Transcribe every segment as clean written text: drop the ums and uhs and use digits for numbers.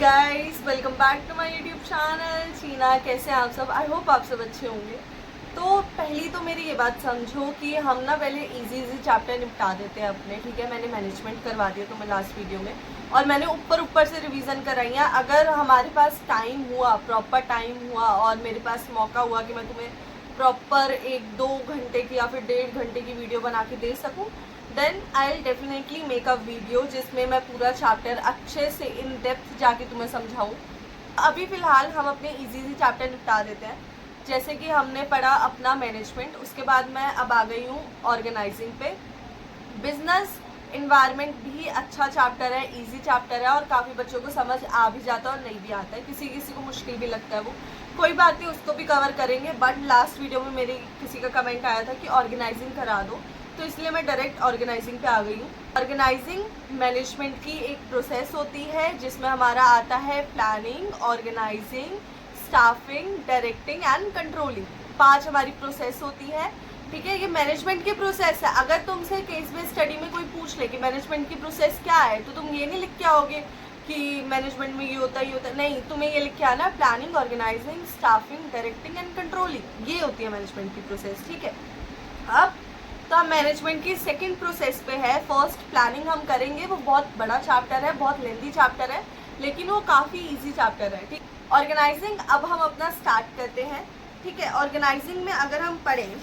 Guys, welcome back to my YouTube channel चीना। कैसे हैं आप सब? आई होप आप सब अच्छे होंगे। तो पहली तो मेरी ये बात समझो कि हम ना पहले इजी चैप्टर निपटा देते हैं अपने। ठीक है, मैंने मैनेजमेंट करवा दिया तुम्हें लास्ट वीडियो में, और मैंने ऊपर से रिवीजन कराई है। अगर हमारे पास टाइम हुआ, प्रॉपर टाइम हुआ, और मेरे पास मौका हुआ कि मैं तुम्हें प्रॉपर 1-2 घंटे की या फिर 1.5 घंटे की वीडियो बना के दे सकूँ, then I will definitely make a video जिसमें मैं पूरा चैप्टर अच्छे से इन डेप्थ जाके तुम्हें समझाऊँ। अभी फ़िलहाल हम अपने इजी चैप्टर निपटा देते हैं। जैसे कि हमने पढ़ा अपना मैनेजमेंट, उसके बाद मैं अब आ गई हूँ ऑर्गेनाइजिंग पे। बिजनेस इन्वायरमेंट भी अच्छा चैप्टर है, इजी चैप्टर है, और काफ़ी बच्चों को समझ आ भी जाता है और नहीं भी आता है। किसी किसी को मुश्किल भी लगता है, वो कोई बात नहीं, उसको भी कवर करेंगे। बट लास्ट वीडियो में मेरी किसी का कमेंट आया था कि ऑर्गेनाइजिंग करा दो, तो इसलिए मैं डायरेक्ट ऑर्गेनाइजिंग पे आ गई हूँ। ऑर्गेनाइजिंग मैनेजमेंट की एक प्रोसेस होती है जिसमें हमारा आता है planning, organising, staffing, directing and controlling. 5 हमारी प्रोसेस होती है। ठीक है, ये मैनेजमेंट की प्रोसेस है। अगर तुमसे केस बेस्ड स्टडी में कोई पूछ ले कि मैनेजमेंट की प्रोसेस क्या है, तो तुम ये नहीं लिख के आओगे कि मैनेजमेंट में ये होता है, ये होता है। नहीं, तुम्हें ये लिख के आना planning, organising, staffing, directing and controlling. ये होती है मैनेजमेंट की प्रोसेस। ठीक है, अब तो हम मैनेजमेंट की सेकंड प्रोसेस पे है। फर्स्ट प्लानिंग हम करेंगे, वो बहुत बड़ा चैप्टर है, बहुत लेंथी चैप्टर है, लेकिन वो काफ़ी इजी चैप्टर है। ठीक, ऑर्गेनाइजिंग अब हम अपना स्टार्ट करते हैं। ठीक है, ऑर्गेनाइजिंग में अगर हम पढ़ें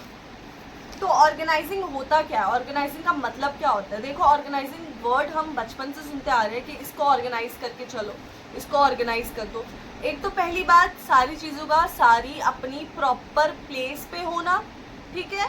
तो ऑर्गेनाइजिंग होता क्या है, ऑर्गेनाइजिंग का मतलब क्या होता है। देखो, ऑर्गेनाइजिंग वर्ड हम बचपन से सुनते आ रहे हैं कि इसको ऑर्गेनाइज करके चलो, इसको ऑर्गेनाइज कर दो। एक तो पहली बात, सारी चीज़ों का सारी अपनी प्रॉपर प्लेस पे होना। ठीक है,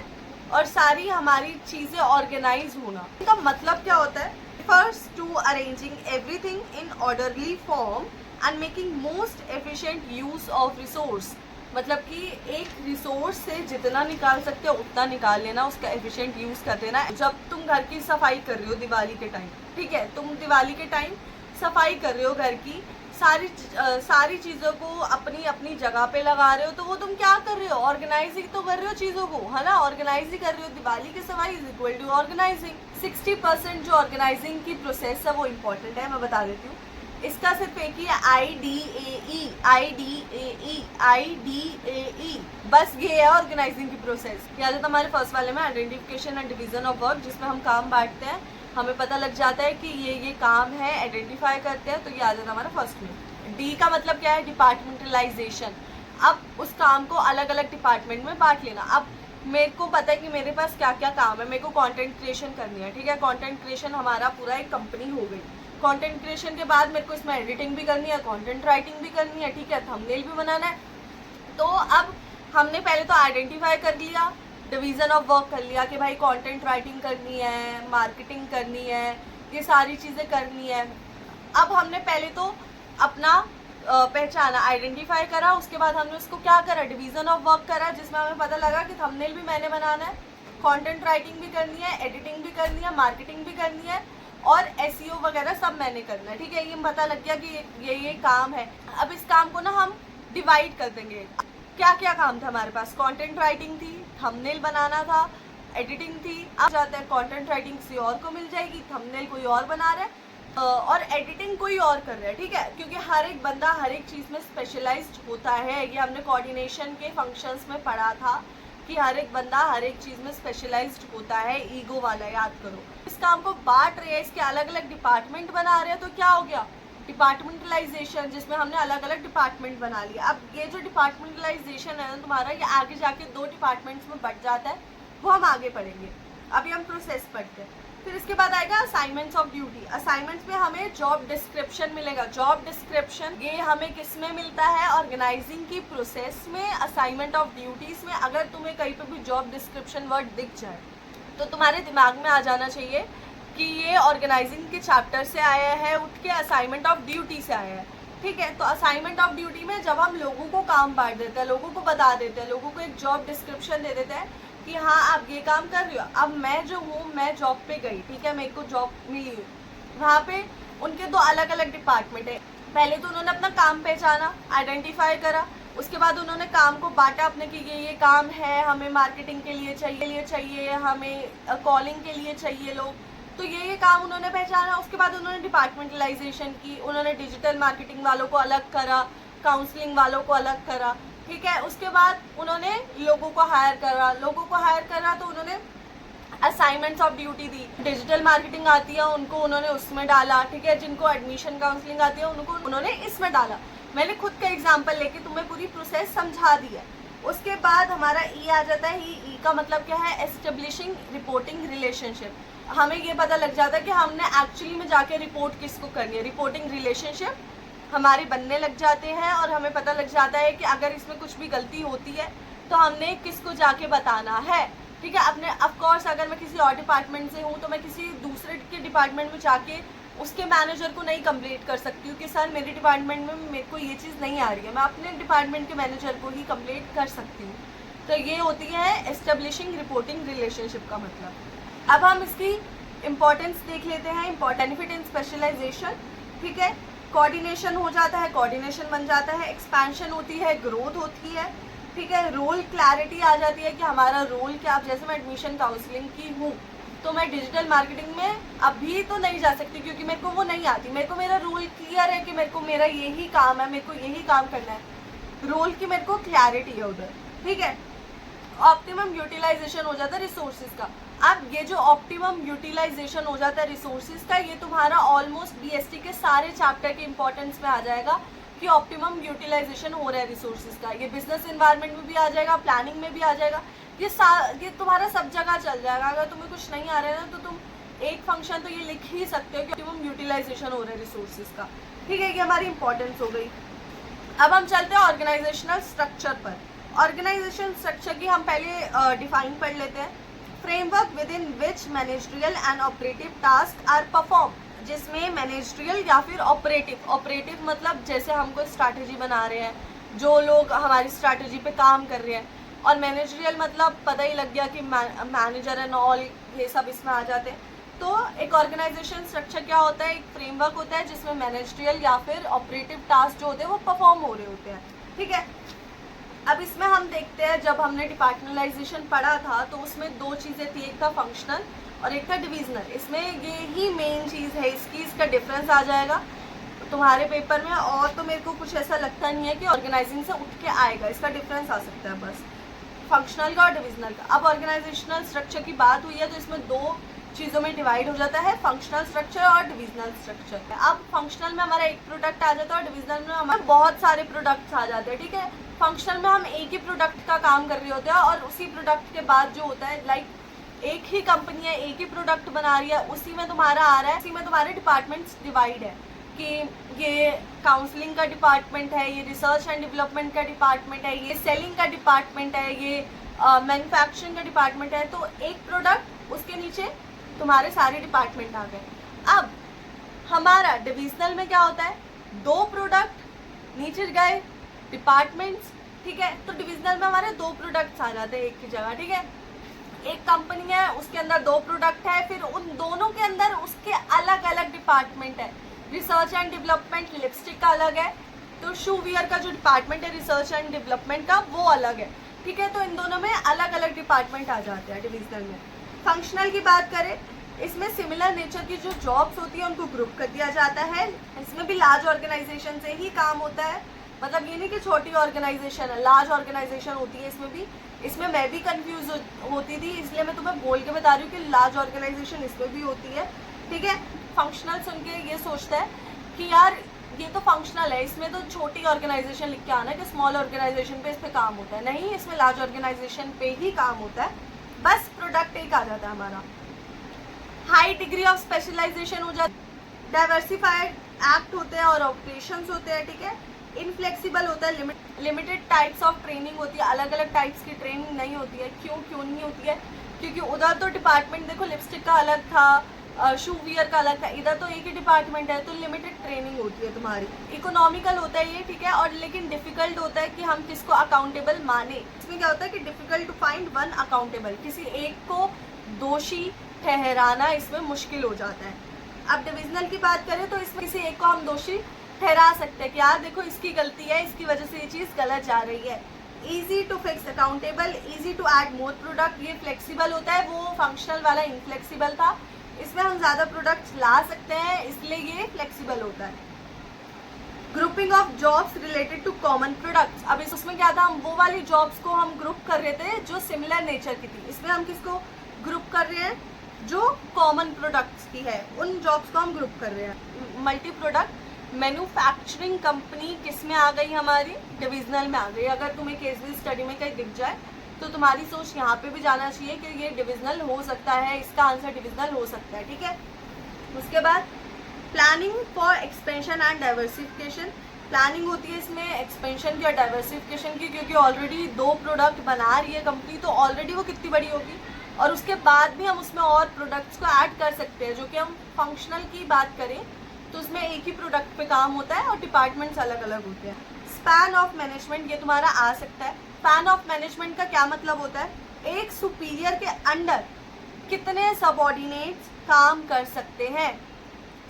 और सारी हमारी चीज़ें ऑर्गेनाइज होना। इनका मतलब क्या होता है? First, to arranging everything in orderly form and making most efficient use of resource. मतलब कि एक रिसोर्स से जितना निकाल सकते हो उतना निकाल लेना, उसका एफिशिएंट यूज़ कर देना। जब तुम घर की सफाई कर रहे हो दिवाली के टाइम, ठीक है, तुम दिवाली के टाइम सफाई कर रहे हो घर की, सारी चीज़ों को अपनी अपनी जगह पे लगा रहे हो, तो वो तुम क्या कर रहे हो? ऑर्गेनाइजिंग तो कर रहे हो चीज़ों को, है ना, ऑर्गेनाइज ही कर रहे हो। दिवाली की सफाई इज इक्वल टू ऑर्गेनाइजिंग। 60% जो ऑर्गेनाइजिंग की प्रोसेस है वो इम्पॉर्टेंट है, मैं बता देती हूँ। इसका सिर्फ एक ही है, IDAE, IDAE, IDAE, बस ये है ऑर्गेनाइजिंग की प्रोसेस। याद है हमारे फर्स्ट वाले में identification and division of work, जिसमें हम काम बांटते हैं, हमें पता लग जाता है कि ये काम है, आइडेंटिफाई करते हैं, तो ये आ जाता है हमारा फर्स्ट में। डी का मतलब क्या है? डिपार्टमेंटलाइजेशन। अब उस काम को अलग अलग डिपार्टमेंट में बांट लेना। अब मेरे को पता है कि मेरे पास क्या क्या काम है। मेरे को कंटेंट क्रिएशन करनी है। ठीक है, कंटेंट क्रिएशन हमारा पूरा एक कंपनी हो गई। कंटेंट क्रिएशन के बाद मेरे को इसमें एडिटिंग भी करनी है, कंटेंट राइटिंग भी करनी है। ठीक है, थंबनेल भी बनाना है। तो अब हमने पहले तो आइडेंटिफाई कर लिया, डिवीज़न ऑफ वर्क कर लिया कि भाई कंटेंट राइटिंग करनी है, मार्केटिंग करनी है, ये सारी चीज़ें करनी है। अब हमने पहले तो अपना पहचाना, आइडेंटिफाई करा, उसके बाद हमने उसको क्या करा? डिवीज़न ऑफ वर्क करा, जिसमें हमें पता लगा कि थंबनेल भी मैंने बनाना है, कंटेंट राइटिंग भी करनी है, एडिटिंग भी करनी है, मार्केटिंग भी करनी है, और SEO वगैरह सब मैंने करना है। ठीक है, ये पता लग गया कि ये काम है। अब इस काम को ना हम डिवाइड कर देंगे। क्या क्या काम था हमारे पास? कंटेंट राइटिंग थी, थंबनेल बनाना था, एडिटिंग थी। अब जाते हैं कंटेंट राइटिंग किसी और को मिल जाएगी, थंबनेल कोई और बना रहा है, और एडिटिंग कोई और कर रहा है। ठीक है, क्योंकि हर एक बंदा हर एक चीज़ में स्पेशलाइज्ड होता है। ये हमने कोऑर्डिनेशन के फंक्शंस में पढ़ा था कि हर एक बंदा हर एक चीज़ में स्पेशलाइज्ड होता है, ईगो वाला, याद करो। इस काम को बांट रहे हैं, इसके अलग अलग डिपार्टमेंट बना रहे हैं, तो क्या हो गया? डिपार्टमेंटलाइजेशन, जिसमें हमने अलग अलग डिपार्टमेंट बना लिया। अब ये जो डिपार्टमेंटलाइजेशन है ना तुम्हारा, ये आगे जाके 2 डिपार्टमेंट्स में बट जाता है, वो हम आगे पढ़ेंगे। अभी हम प्रोसेस पढ़ते हैं। फिर इसके बाद आएगा असाइनमेंट्स ऑफ ड्यूटी। असाइनमेंट्स में हमें जॉब डिस्क्रिप्शन मिलेगा। जॉब डिस्क्रिप्शन ये हमें किस में मिलता है? ऑर्गेनाइजिंग की प्रोसेस में, असाइनमेंट ऑफ ड्यूटीज़ में। अगर तुम्हें कहीं पे भी जॉब डिस्क्रिप्शन वर्ड दिख जाए तो तुम्हारे दिमाग में आ जाना चाहिए कि ये ऑर्गेनाइजिंग के चैप्टर से आया है, उठ के असाइनमेंट ऑफ ड्यूटी से आया है। ठीक है, तो असाइनमेंट ऑफ ड्यूटी में जब हम लोगों को काम बांट देते हैं, लोगों को बता देते हैं, लोगों को एक जॉब डिस्क्रिप्शन दे देते हैं कि हाँ आप ये काम कर रही हो। अब मैं जो हूँ, मैं जॉब पे गई, ठीक है, मेरे को जॉब मिली, वहाँ पे उनके 2 अलग अलग डिपार्टमेंट है। पहले तो उन्होंने अपना काम पहचाना, आइडेंटिफाई करा, उसके बाद उन्होंने काम को बांटा अपने कि ये काम है, हमें मार्केटिंग के लिए चाहिए, हमें कॉलिंग के लिए चाहिए लोग, तो ये काम उन्होंने पहचाना। उसके बाद उन्होंने डिपार्टमेंटलाइजेशन की, उन्होंने डिजिटल मार्केटिंग वालों को अलग करा, काउंसलिंग वालों को अलग करा, ठीक है। उसके बाद उन्होंने लोगों को हायर करा तो उन्होंने assignments of duty the. Digital marketing आती है उनको उन्होंने उसमें डाला, ठीक है। जिनको एडमिशन काउंसलिंग आती है उनको उन्होंने इसमें डाला। मैंने खुद का एग्जांपल लेके तुम्हें पूरी प्रोसेस समझा दी है। उसके बाद हमारा ई आ जाता है। ई का मतलब क्या है? Establishing reporting relationship. हमें ये पता लग जाता है कि हमने एक्चुअली में जाके रिपोर्ट किसको करनी है। रिपोर्टिंग रिलेशनशिप हमारे बनने लग जाते हैं और हमें पता लग जाता है कि अगर इसमें कुछ भी गलती होती है तो हमने किसको जाके बताना है, ठीक है। अपने ऑफकोर्स अगर मैं किसी और डिपार्टमेंट से हूँ तो मैं किसी दूसरे के डिपार्टमेंट में जाके उसके मैनेजर को नहीं कंप्लेंट कर सकती हूँ कि सर मेरे डिपार्टमेंट में मेरे को ये चीज़ नहीं आ रही है। मैं अपने डिपार्टमेंट के मैनेजर को ही कंप्लेंट कर सकती हूँ। तो ये होती है एस्टेब्लिशिंग रिपोर्टिंग रिलेशनशिप का मतलब। अब हम इसकी इम्पोर्टेंस देख लेते हैं। बेनिफिट इन स्पेशलाइजेशन, ठीक है। कोऑर्डिनेशन हो जाता है, कोऑर्डिनेशन बन जाता है। एक्सपेंशन होती है, ग्रोथ होती है, ठीक है। रोल क्लैरिटी आ जाती है कि हमारा रोल क्या। अब जैसे मैं एडमिशन काउंसलिंग की हूँ तो मैं डिजिटल मार्केटिंग में अभी तो नहीं जा सकती क्योंकि मेरे को वो नहीं आती। मेरे को मेरा रोल क्लियर है कि मेरे को मेरा यही काम है, मेरे को यही काम करना है। रोल की मेरे को क्लैरिटी है उधर, ठीक है। ऑप्टिमम यूटिलाइजेशन हो जाता है रिसोर्सेज का। अब ये जो ऑप्टिमम यूटिलाइजेशन हो जाता है रिसोर्सेज का, ये तुम्हारा ऑलमोस्ट बीएसटी के सारे चैप्टर के इंपॉर्टेंस में आ जाएगा कि ऑप्टिमम यूटिलाइजेशन हो रहा है रिसोर्सेज का। ये बिजनेस इन्वायरमेंट में भी आ जाएगा, प्लानिंग में भी आ जाएगा, ये तुम्हारा सब जगह चल जाएगा। अगर तुम्हें कुछ नहीं आ रहा है ना तो तुम एक फंक्शन तो ये लिख ही सकते हो कि ऑप्टिमम यूटिलाइजेशन हो रहा है रिसोर्सेज का, ठीक है। ये हमारी इंपॉर्टेंस हो गई। अब हम चलते हैं ऑर्गेनाइजेशनल स्ट्रक्चर पर। ऑर्गेनाइजेशन स्ट्रक्चर की हम पहले डिफाइन पढ़ लेते हैं। Framework within which managerial and operative task are perform, जिसमें मैनेजरियल या फिर ऑपरेटिव मतलब जैसे हम कोई स्ट्रैटेजी बना रहे हैं, जो लोग हमारी स्ट्रैटेजी पे काम कर रहे हैं, और मैनेजरियल मतलब पता ही लग गया कि मैनेजर एंड ऑल ये सब इसमें आ जाते हैं। तो एक ऑर्गेनाइजेशन स्ट्रक्चर क्या होता है? एक फ्रेमवर्क होता है जिसमें मैनेजरियल या फिर ऑपरेटिव टास्क जो होते हैं वो परफॉर्म हो रहे होते हैं, ठीक है। अब इसमें हम देखते हैं जब हमने डिपार्टमेंटलाइजेशन पढ़ा था तो उसमें दो चीज़ें थी, एक था फंक्शनल और एक था डिविजनल। इसमें ये ही मेन चीज़ है, इसका डिफरेंस आ जाएगा तुम्हारे पेपर में। और तो मेरे को कुछ ऐसा लगता नहीं है कि ऑर्गेनाइजिंग से उठ के आएगा, इसका डिफरेंस आ सकता है बस फंक्शनल का और डिविजनल का। अब ऑर्गेनाइजेशनल स्ट्रक्चर की बात हुई है तो इसमें दो चीज़ों में डिवाइड हो जाता है, फंक्शनल स्ट्रक्चर और डिविजनल स्ट्रक्चर। अब फंक्शनल में हमारा एक प्रोडक्ट आ जाता है और डिविजनल में हमारे बहुत सारे प्रोडक्ट्स आ जाते हैं, ठीक है। फंक्शनल में हम एक ही प्रोडक्ट का काम कर रहे होते हैं और उसी प्रोडक्ट के बाद जो होता है लाइक एक ही कंपनी है, एक ही प्रोडक्ट बना रही है, उसी में तुम्हारा आ रहा है, उसी में तुम्हारे डिपार्टमेंट्स डिवाइड है कि ये काउंसलिंग का डिपार्टमेंट है, ये रिसर्च एंड डेवलपमेंट का डिपार्टमेंट है, ये सेलिंग का डिपार्टमेंट है, ये मैन्युफैक्चरिंग का डिपार्टमेंट है। तो एक प्रोडक्ट उसके नीचे तुम्हारे सारे डिपार्टमेंट आ गए। अब हमारा डिविजनल में क्या होता है? दो प्रोडक्ट नीचे गए डिपार्टमेंट्स, ठीक है। तो डिविजनल में हमारे दो प्रोडक्ट्स आ जाते हैं एक ही जगह, ठीक है। एक कंपनी है उसके अंदर दो प्रोडक्ट है, फिर उन दोनों के अंदर उसके अलग अलग डिपार्टमेंट है। रिसर्च एंड डेवलपमेंट लिपस्टिक का अलग है, तो शू वियर का जो डिपार्टमेंट है रिसर्च एंड डेवलपमेंट का वो अलग है, ठीक है। तो इन दोनों में अलग अलग डिपार्टमेंट आ जाते हैं डिविजनल में। फंक्शनल की बात करें, इसमें सिमिलर नेचर की जो जॉब्स होती है उनको ग्रुप कर दिया जाता है। इसमें भी लार्ज ऑर्गेनाइजेशन से ही काम होता है, मतलब ये नहीं कि छोटी ऑर्गेनाइजेशन है, लार्ज ऑर्गेनाइजेशन होती है इसमें भी। इसमें मैं भी कंफ्यूज होती थी, इसलिए मैं तुम्हें बोल के बता रही हूँ कि लार्ज ऑर्गेनाइजेशन इसमें भी होती है, ठीक है। फंक्शनल सुन के ये सोचता है कि यार ये तो फंक्शनल है, इसमें तो छोटी ऑर्गेनाइजेशन लिख के आना है कि स्मॉल ऑर्गेनाइजेशन पे इस पे काम होता है। नहीं, इसमें लार्ज ऑर्गेनाइजेशन पे ही काम होता है, बस प्रोडक्ट एक आ जाता है हमारा। हाई डिग्री ऑफ स्पेशलाइजेशन हो जाती है, डाइवर्सिफाइड एक्ट होते हैं और ऑपरेशंस होते हैं, ठीक है। इनफ्लेक्सिबल होता है, लिमिटेड टाइप्स ऑफ ट्रेनिंग होती है, अलग अलग टाइप्स की ट्रेनिंग नहीं होती है। क्यों नहीं होती है? क्योंकि उधर तो डिपार्टमेंट देखो लिपस्टिक का अलग था, शू वियर का अलग था, इधर तो एक ही डिपार्टमेंट है, तो लिमिटेड ट्रेनिंग होती है तुम्हारी। इकोनॉमिकल होता है ये, ठीक है। और लेकिन डिफिकल्ट होता है कि हम किसको अकाउंटेबल माने। इसमें क्या होता है कि difficult to find one accountable, किसी एक को दोषी ठहराना इसमें मुश्किल हो जाता है। अब डिविजनल की बात करें तो इसमें किसी एक को हम दोषी ठहरा सकते हैं कि यार देखो इसकी गलती है, इसकी वजह से ये चीज़ गलत जा रही है। Easy to fix accountable, easy to add more product, ये फ्लेक्सिबल होता है, वो फंक्शनल वाला इनफ्लेक्सिबल था। इसमें हम ज़्यादा प्रोडक्ट्स ला सकते हैं, इसलिए ये फ्लेक्सिबल होता है। Grouping of jobs related to common products. अब इसमें क्या था, हम वो वाली जॉब्स को हम ग्रुप कर रहे थे जो सिमिलर नेचर की थी। इसमें हम किसको ग्रुप कर रहे हैं, जो कॉमन प्रोडक्ट्स की है, उन जॉब्स को हम ग्रुप कर रहे हैं। मल्टी प्रोडक्ट मैन्युफैक्चरिंग कंपनी किस में आ गई, हमारी डिविजनल में आ गई। अगर तुम्हें केस स्टडी में कहीं दिख जाए तो तुम्हारी सोच यहाँ पे भी जाना चाहिए कि ये डिविजनल हो सकता है, इसका आंसर डिविजनल हो सकता है, ठीक है। उसके बाद planning for expansion and diversification. Planning होती है इसमें एक्सपेंशन की और डाइवर्सिफिकेशन की, क्योंकि ऑलरेडी 2 प्रोडक्ट बना रही है कंपनी, तो ऑलरेडी वो कितनी बड़ी होगी, और उसके बाद भी हम उसमें और प्रोडक्ट्स को ऐड कर सकते हैं। जो कि हम फंक्शनल की बात करें तो उसमें एक ही प्रोडक्ट पे काम होता है और डिपार्टमेंट्स अलग अलग होते हैं। स्पैन ऑफ मैनेजमेंट, ये तुम्हारा आ सकता है। स्पैन ऑफ मैनेजमेंट का क्या मतलब होता है, एक सुपीरियर के अंडर कितने सबऑर्डिनेट्स काम कर सकते हैं।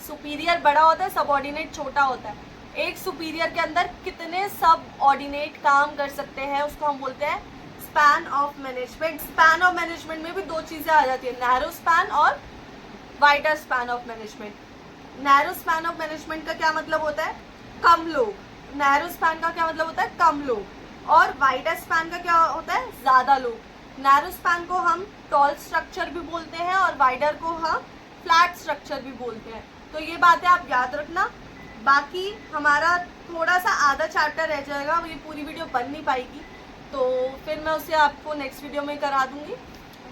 सुपीरियर बड़ा होता है, सबऑर्डिनेट छोटा होता है। एक सुपीरियर के अंदर कितने सबऑर्डिनेट काम कर सकते हैं, उसको हम बोलते हैं span of management. Span of management में भी 2 चीजें आ जाती है, नैरो स्पैन और wider span of management. Narrow span of management का क्या मतलब होता है, कम लोग। नैरो स्पैन का क्या मतलब होता है, कम लोग। और वाइडर स्पैन का क्या होता है, ज्यादा लोग। नैरो स्पैन को हम टॉल स्ट्रक्चर भी बोलते हैं और वाइडर को हम फ्लैट स्ट्रक्चर भी बोलते हैं। तो ये बातें आप याद रखना। बाकी हमारा थोड़ा सा आधा चैप्टर रह जाएगा, ये पूरी वीडियो बन नहीं पाएगी, तो फिर मैं उसे आपको नेक्स्ट वीडियो में करा दूंगी।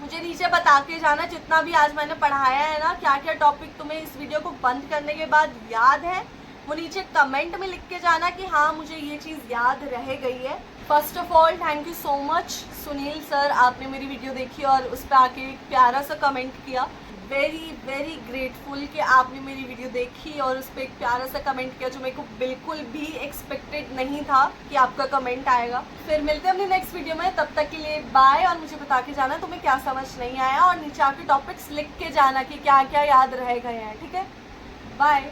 मुझे नीचे बता के जाना जितना भी आज मैंने पढ़ाया है ना, क्या क्या टॉपिक तुम्हें इस वीडियो को बंद करने के बाद याद है, वो नीचे कमेंट में लिख के जाना कि हाँ मुझे ये चीज़ याद रह गई है। First of all thank you so much Sunil sir, आपने मेरी वीडियो देखी और उस पर आके एक प्यारा सा कमेंट किया। वेरी वेरी ग्रेटफुल कि आपने मेरी वीडियो देखी और उस पर एक प्यारा सा कमेंट किया, जो मेरे को बिल्कुल भी एक्सपेक्टेड नहीं था कि आपका कमेंट आएगा। फिर मिलते हैं अपनी नेक्स्ट वीडियो में, तब तक के लिए बाय। और मुझे बता के जाना तुम्हें क्या समझ नहीं आया, और नीचे आके टॉपिक्स लिख के जाना कि क्या क्या याद रह गए हैं, ठीक है। बाय।